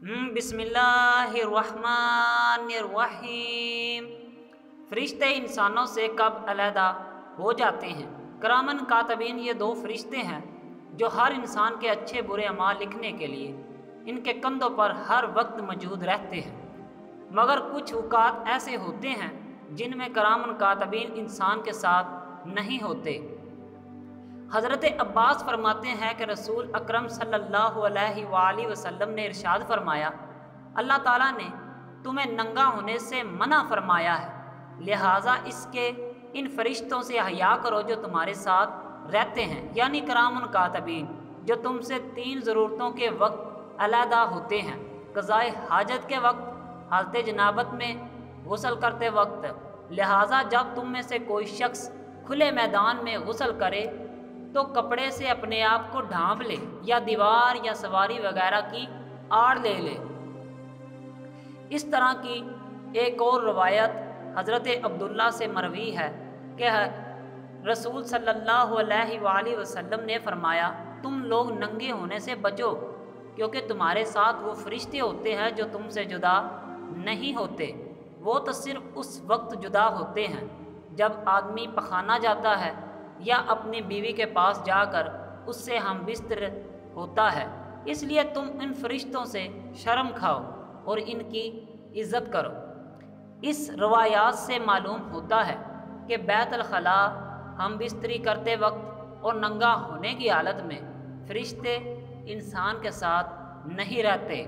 बिस्मिल्लाहिर्रहमानिर्रहीम। फरिश्ते इंसानों से कब अलहदा हो जाते हैं? किरामन कातिबीन ये दो फरिश्ते हैं जो हर इंसान के अच्छे बुरे अमाल लिखने के लिए इनके कंधों पर हर वक्त मौजूद रहते हैं। मगर कुछ औकात ऐसे होते हैं जिनमें किरामन कातिबीन इंसान के साथ नहीं होते। हज़रत अब्बास फरमाते हैं कि रसूल अकरम सल्लल्लाहु अलैहि वसल्लम ने इरशाद फरमाया, अल्लाह ताला ने तुम्हें नंगा होने से मना फरमाया है, लिहाजा इसके इन फरिश्तों से हया करो जो तुम्हारे साथ रहते हैं, यानी किरामन कातिबीन, जो तुमसे 3 ज़रूरतों के वक्त अलहदा होते हैं: क़ज़ाए हाजत के वक्त, हालत जनाबत में, गुस्ल करते वक्त। लिहाजा जब तुम में से कोई शख्स खुले मैदान में गुस्ल करे तो कपड़े से अपने आप को ढांप ले या दीवार या सवारी वगैरह की आड़ ले ले। इस तरह की एक और रवायत हज़रत अब्दुल्ला से मरवी है कि रसूल सल्लल्लाहु अलैहि वसल्लम ने फरमाया, तुम लोग नंगे होने से बचो, क्योंकि तुम्हारे साथ वो फरिश्ते होते हैं जो तुमसे जुदा नहीं होते। वो तो सिर्फ उस वक्त जुदा होते हैं जब आदमी पखाना जाता है या अपनी बीवी के पास जाकर उससे हम बिस्तर होता है। इसलिए तुम इन फरिश्तों से शर्म खाओ और इनकी इज़्ज़त करो। इस रवायात से मालूम होता है कि बैतुल खला हम बिस्तरी करते वक्त और नंगा होने की हालत में फरिश्ते इंसान के साथ नहीं रहते।